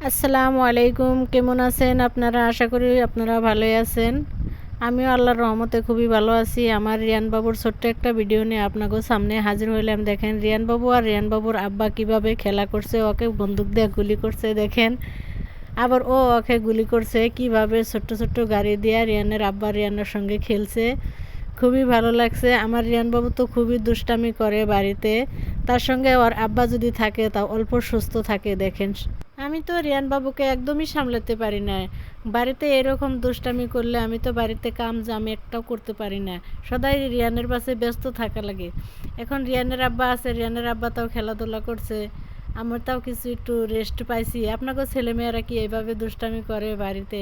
আসসালামু আলাইকুম, কেমন আছেন আপনারা? আশা করি আপনারা ভালোই আছেন। আমিও আল্লাহর রহমতে খুবই ভালো আছি। আমার রিয়ান বাবুর ছোট্ট একটা ভিডিও নিয়ে আপনাদের সামনে হাজির হইলাম। দেখেন রিয়ান বাবু আর রিয়ান বাবুর আব্বা কিভাবে খেলা করছে, ওকে বন্দুক দিয়ে গুলি করছে দেখেন, আবার ও ওকে গুলি করছে। কিভাবে ছোট্ট ছোট্ট গাড়ি দিয়ে রিয়ানের আব্বা রিয়ানের সঙ্গে খেলছে, খুবই ভালো লাগছে। আমার রিয়ান বাবু তো খুবই দুষ্টামি করে বাড়িতে, তার সঙ্গে ওর আব্বা যদি থাকে তা অল্প সুস্থ থাকে দেখেন। আমি তো রিয়ান বাবুকে একদমই সামলাতে পারি না। বাড়িতে এরকম দুষ্টামি করলে আমি তো বাড়িতে কাম জাম একটাও করতে পারি না। সদাই রিয়ানের পাশে ব্যস্ত থাকা লাগে। এখন রিয়ানের আব্বা আছে, রিয়ানের আব্বা তাও খেলাধুলা করছে, আমার তাও কিছু একটু রেস্ট পাইছি। আপনাকে ছেলেমেয়েরা কি এইভাবে দুষ্টামি করে বাড়িতে?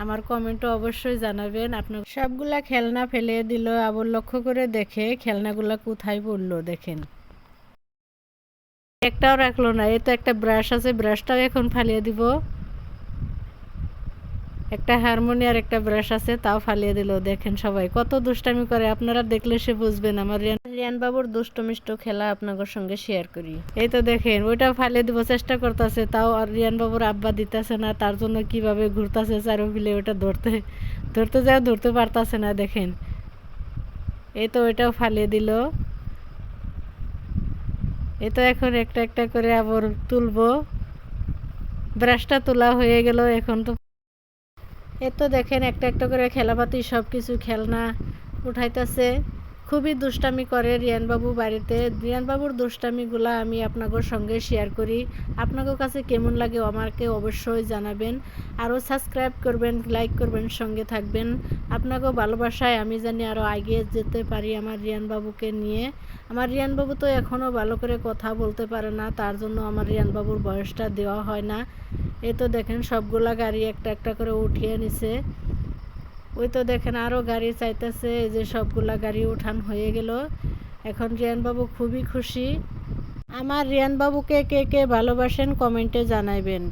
আমার কমেন্টও অবশ্যই জানাবেন। আপনার সবগুলা খেলনা ফেলে দিল, আবার লক্ষ্য করে দেখে খেলনাগুলা কোথায় পড়লো দেখেন, একটাও রাখলো না। এই তো একটা ব্রাশ আছে, ব্রাশটাও এখন ফালিয়ে দিব। একটা হারমোনি আর একটা ব্রাশ আছে, তাও ফালিয়ে দিল। দেখেন সবাই কত দুষ্টামি করে, আপনারা দেখলে সে বুঝবেন। আমার রিয়ান বাবুর দুষ্টমিষ্ট খেলা আপনাদের সঙ্গে শেয়ার করি। এই তো দেখেন ওইটাও ফালিয়ে দিব চেষ্টা করতেছে, তাও আর রিয়ান বাবুর আব্বা দিতেছে না। তার জন্য কিভাবে ঘুরতেছে চারোপিলে, ওটা ধরতে ধরতে যায়, ধরতে পারতাছে না দেখেন। এই তো ওইটাও ফালিয়ে দিল। এই তো এখন একটা একটা করে আবার তুলবো। ব্রাশটা তোলা হয়ে গেল। এখন তো এ তো দেখেন একটা একটা করে খেলাপাতি সব কিছু খেলনা উঠাইতেছে। খুবই দুষ্টামি করে রিয়ানবাবু বাড়িতে। রিয়ানবাবুর দুষ্টামিগুলা আমি আপনাদের সঙ্গে শেয়ার করি। আপনাদের কাছে কেমন লাগে আমাকে অবশ্যই জানাবেন। আরও সাবস্ক্রাইব করবেন, লাইক করবেন, সঙ্গে থাকবেন। আপনাকেও ভালোবাসায় আমি জানি আরও এগিয়ে যেতে পারি আমার রিয়ানবাবুকে নিয়ে। আমার রিয়ানবাবু তো এখনও ভালো করে কথা বলতে পারে না, তার জন্য আমার রিয়ানবাবুর বয়সটা দেওয়া হয় না। এই তো দেখেন সবগুলা গাড়ি একটা একটা করে উঠিয়ে নিছে। ওই তো দেখেন আরও গাড়ি চাইতেছে। এই যে সবগুলা গাড়ি উঠান হয়ে গেল। এখন রিয়ানবাবু খুবই খুশি। আমার রিয়ানবাবুকে কে কে ভালোবাসেন কমেন্টে জানাইবেন।